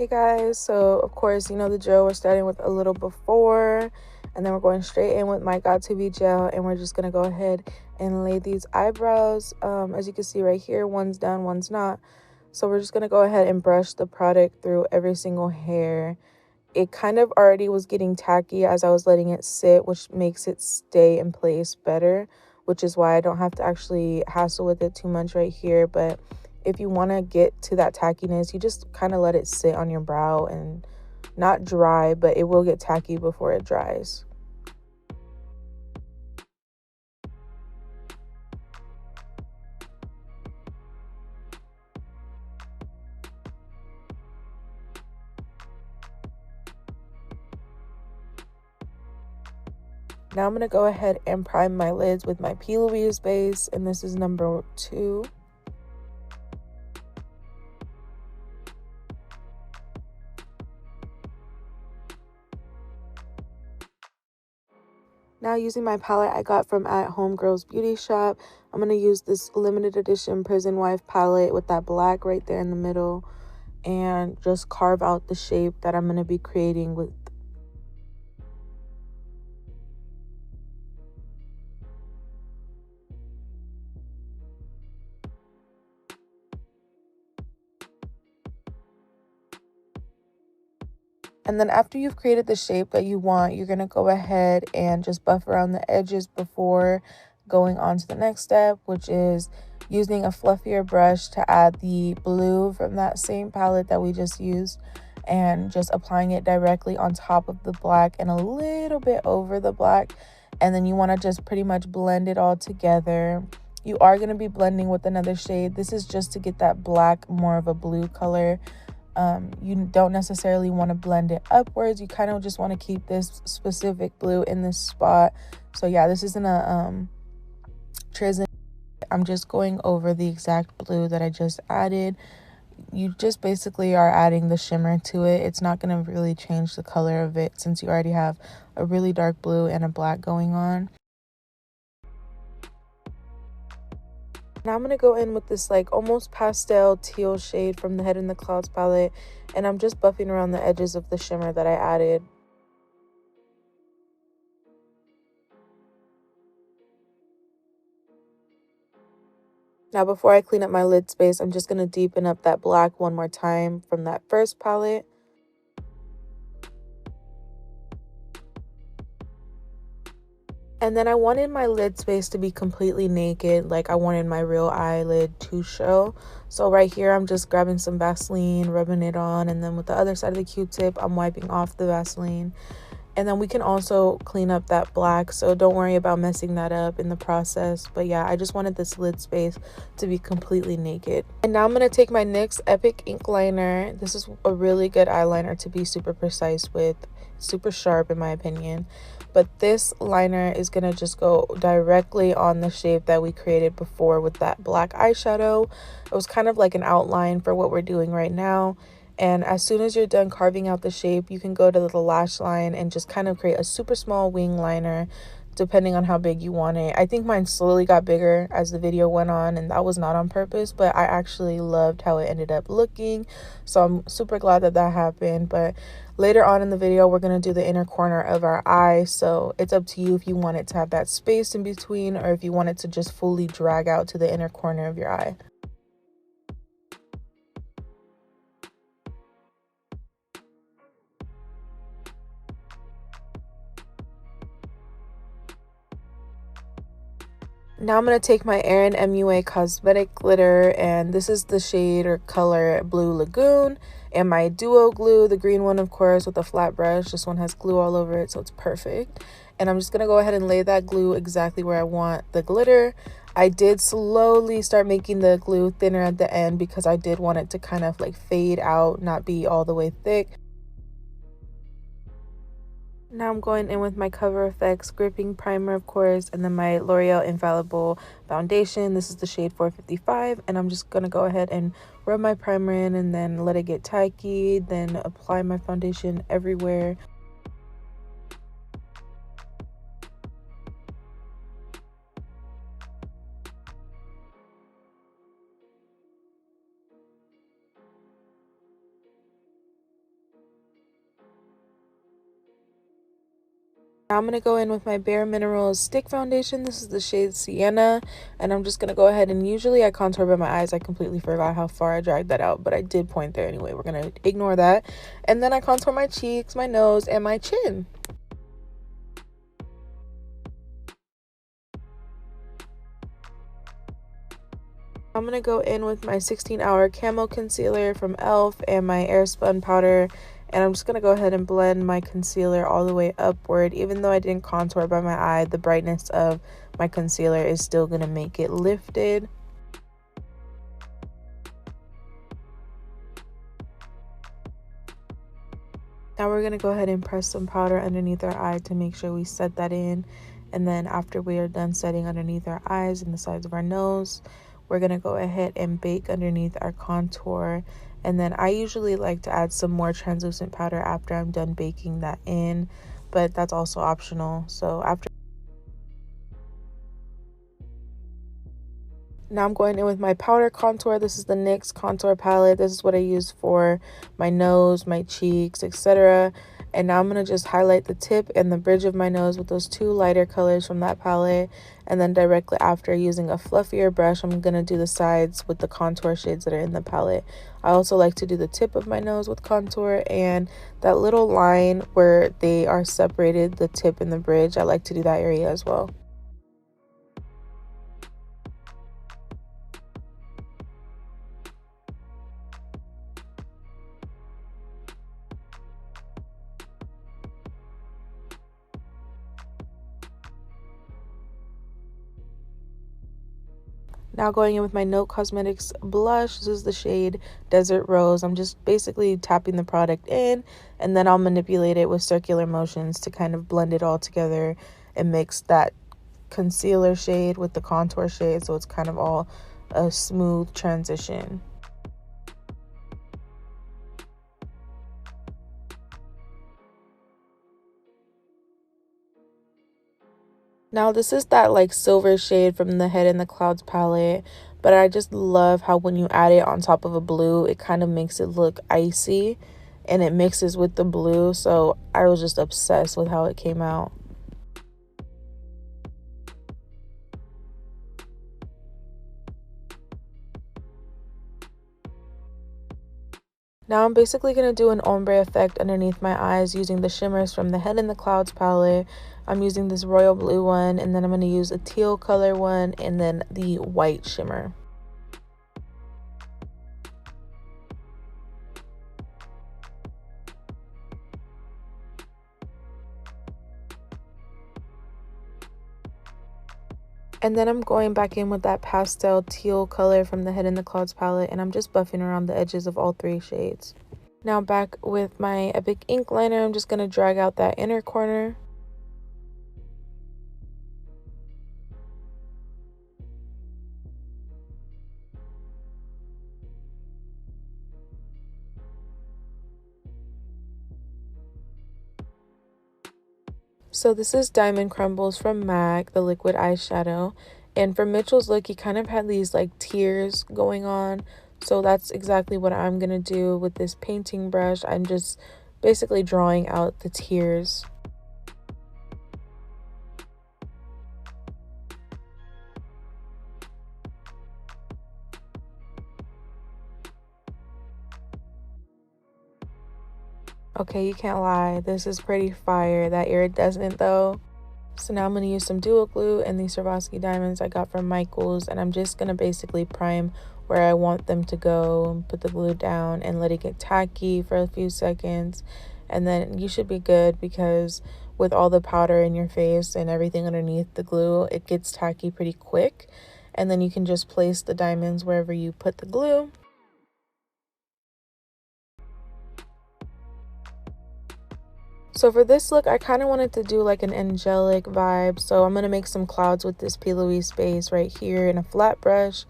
guys, so of course you know the drill. We're starting with a little before, and then we're going straight in with my got2b gel, and we're just gonna go ahead and lay these eyebrows. As you can see right here, one's done, one's not. So we're just gonna go ahead and brush the product through every single hair. It kind of already was getting tacky as I was letting it sit, which makes it stay in place better, which is why I don't have to actually hassle with it too much right here. But if you want to get to that tackiness, you just kind of let it sit on your brow and not dry, but it will get tacky before it dries. Now I'm going to go ahead and prime my lids with my P. Louise base, and this is number 2. Now using my palette I got from at Homegirl's Beauty Shop, I'm going to use this limited edition Prison Wife palette with that black right there in the middle, and just carve out the shape that I'm going to be creating with. And then after you've created the shape that you want, you're going to go ahead and just buff around the edges before going on to the next step, which is using a fluffier brush to add the blue from that same palette that we just used, and just applying it directly on top of the black and a little bit over the black. And then you want to just pretty much blend it all together. You are going to be blending with another shade. This is just to get that black more of a blue color. You don't necessarily want to blend it upwards. You kind of just want to keep this specific blue in this spot. So yeah, this isn't a trizzy. I'm just going over the exact blue that I just added. You just basically are adding the shimmer to it. It's not going to really change the color of it since you already have a really dark blue and a black going on. Now I'm going to go in with this like almost pastel teal shade from the Head in the Clouds palette, and I'm just buffing around the edges of the shimmer that I added. Now before I clean up my lid space, I'm just going to deepen up that black one more time from that first palette. And then I wanted my lid space to be completely naked, like I wanted my real eyelid to show. So right here, I'm just grabbing some Vaseline, rubbing it on, and then with the other side of the Q-tip, I'm wiping off the Vaseline. And then we can also clean up that black, so don't worry about messing that up in the process. But yeah, I just wanted this lid space to be completely naked. And now I'm going to take my NYX Epic Ink Liner. This is a really good eyeliner to be super precise with, super sharp in my opinion. But this liner is going to just go directly on the shape that we created before with that black eyeshadow. It was kind of like an outline for what we're doing right now. And as soon as you're done carving out the shape, you can go to the lash line and just kind of create a super small wing liner, depending on how big you want it. I think mine slowly got bigger as the video went on, and that was not on purpose, but I actually loved how it ended up looking. So I'm super glad that that happened. But later on in the video, we're going to do the inner corner of our eye. So it's up to you if you want it to have that space in between, or if you want it to just fully drag out to the inner corner of your eye. Now I'm going to take my MauilenaMU cosmetic glitter, and this is the shade or color Blue Lagoon, and my duo glue, the green one of course, with a flat brush. This one has glue all over it, so it's perfect. And I'm just going to go ahead and lay that glue exactly where I want the glitter. I did slowly start making the glue thinner at the end because I did want it to kind of like fade out, not be all the way thick. Now I'm going in with my Cover FX gripping primer, of course, and then my L'Oreal Infallible foundation. This is the shade 455, and I'm just going to go ahead and rub my primer in and then let it get tacky, then apply my foundation everywhere. Now I'm going to go in with my Bare Minerals Stick Foundation. This is the shade Sienna. And I'm just going to go ahead and usually I contour by my eyes. I completely forgot how far I dragged that out, but I did point there anyway. We're going to ignore that. And then I contour my cheeks, my nose, and my chin. I'm going to go in with my 16-hour Camo Concealer from e.l.f. and my Airspun powder. And I'm just going to go ahead and blend my concealer all the way upward. Even though I didn't contour by my eye, the brightness of my concealer is still going to make it lifted. Now we're going to go ahead and press some powder underneath our eye to make sure we set that in. And then after we are done setting underneath our eyes and the sides of our nose, we're going to go ahead and bake underneath our contour. And then I usually like to add some more translucent powder after I'm done baking that in, but that's also optional. So now I'm going in with my powder contour. This is the NYX contour palette. This is what I use for my nose, my cheeks, etc. And now I'm going to just highlight the tip and the bridge of my nose with those two lighter colors from that palette. And then directly after, using a fluffier brush, I'm going to do the sides with the contour shades that are in the palette. I also like to do the tip of my nose with contour, and that little line where they are separated, the tip and the bridge, I like to do that area as well. Now going in with my Note Cosmetics blush. This is the shade Desert Rose. I'm just basically tapping the product in, and then I'll manipulate it with circular motions to kind of blend it all together and mix that concealer shade with the contour shade, so it's kind of all a smooth transition. Now this is that like silver shade from the Head in the Clouds palette, but I just love how when you add it on top of a blue, it kind of makes it look icy and it mixes with the blue. So I was just obsessed with how it came out. Now I'm basically going to do an ombre effect underneath my eyes using the shimmers from the Head in the Clouds palette. I'm using this royal blue one, and then I'm going to use a teal color one, and then the white shimmer. And then I'm going back in with that pastel teal color from the Head in the Clouds palette, and I'm just buffing around the edges of all three shades. Now back with my Epic ink liner, I'm just going to drag out that inner corner. So this is Diamond Crumbles from MAC, the liquid eyeshadow. And for Mitchell's look, he kind of had these like tears going on. So that's exactly what I'm going to do with this painting brush. I'm just basically drawing out the tears. Okay, you can't lie. This is pretty fire. That iridescent though. So now I'm going to use some dual glue and these Swarovski diamonds I got from Michaels, and I'm just going to basically prime where I want them to go, put the glue down and let it get tacky for a few seconds, and then you should be good, because with all the powder in your face and everything underneath the glue, it gets tacky pretty quick, and then you can just place the diamonds wherever you put the glue. So for this look, I kind of wanted to do like an angelic vibe. So I'm going to make some clouds with this P. Louise base right here in a flat brush.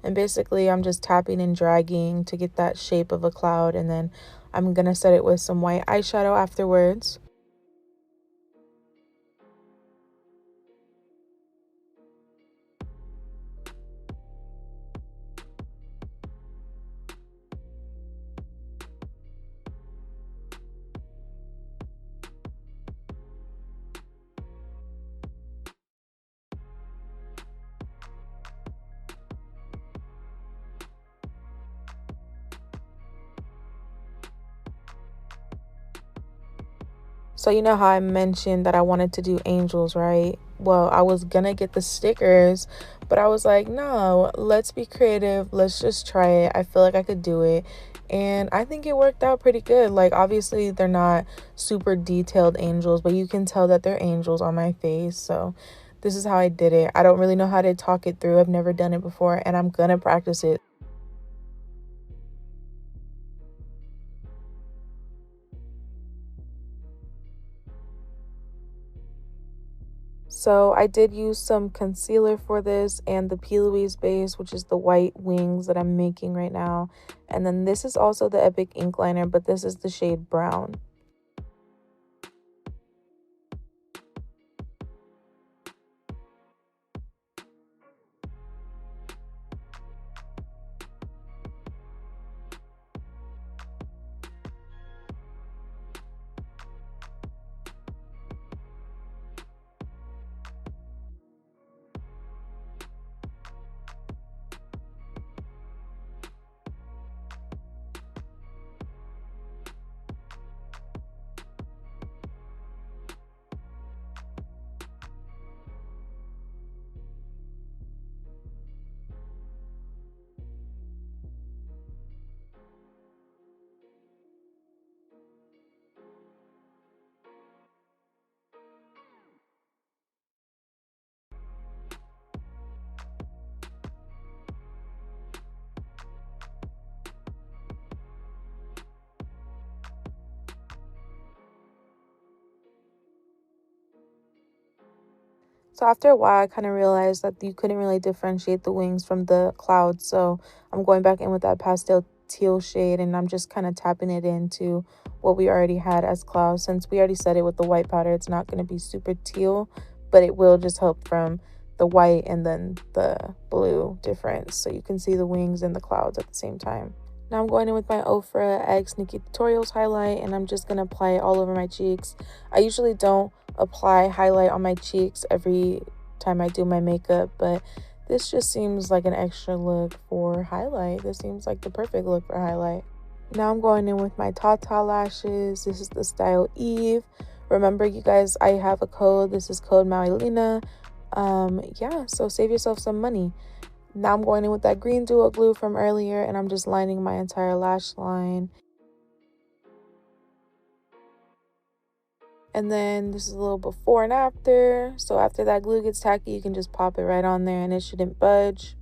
And basically, I'm just tapping and dragging to get that shape of a cloud. And then I'm going to set it with some white eyeshadow afterwards. So you know how I mentioned that I wanted to do angels, right? Well, I was gonna get the stickers, but I was like, no, let's be creative. Let's just try it. I feel like I could do it. And I think it worked out pretty good. Like, obviously, they're not super detailed angels, but you can tell that they're angels on my face. So this is how I did it. I don't really know how to talk it through. I've never done it before, and I'm gonna practice it. So I did use some concealer for this and the P. Louise base, which is the white wings that I'm making right now. And then this is also the Epic ink liner, but this is the shade brown. So after a while, I kind of realized that you couldn't really differentiate the wings from the clouds. So I'm going back in with that pastel teal shade and I'm just kind of tapping it into what we already had as clouds. Since we already said it with the white powder, it's not going to be super teal, but it will just help from the white and then the blue difference. So you can see the wings and the clouds at the same time. Now I'm going in with my Ofra X MauilenaMU highlight and I'm just going to apply it all over my cheeks. I usually don't apply highlight on my cheeks every time I do my makeup, but this just seems like an extra look for highlight. This seems like the perfect look for highlight. Now I'm going in with my Tata lashes. This is the style Eve. Remember, you guys, I have a code. This is code Mauilena. Yeah, so save yourself some money. Now I'm going in with that green duo glue from earlier and I'm just lining my entire lash line. And then this is a little before and after. So after that glue gets tacky, you can just pop it right on there and it shouldn't budge.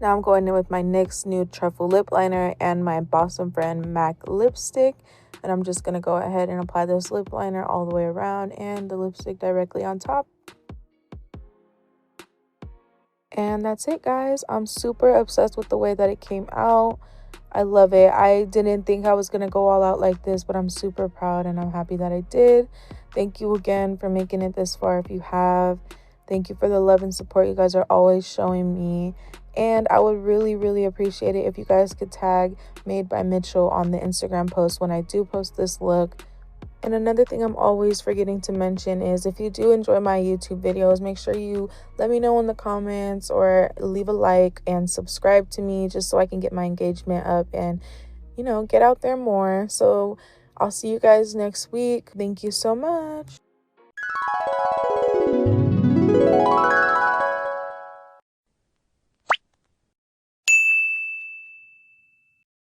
Now I'm going in with my NYX Nude Truffle Lip Liner and my Bosom Friend MAC lipstick. And I'm just going to go ahead and apply this lip liner all the way around and the lipstick directly on top. And that's it, guys. I'm super obsessed with the way that it came out. I love it. I didn't think I was going to go all out like this, but I'm super proud and I'm happy that I did. Thank you again for making it this far if you have. Thank you for the love and support you guys are always showing me. And I would really, really appreciate it if you guys could tag Made by Mitchell on the Instagram post when I do post this look. And another thing I'm always forgetting to mention is if you do enjoy my YouTube videos, make sure you let me know in the comments or leave a like and subscribe to me just so I can get my engagement up and, you know, get out there more. So I'll see you guys next week. Thank you so much.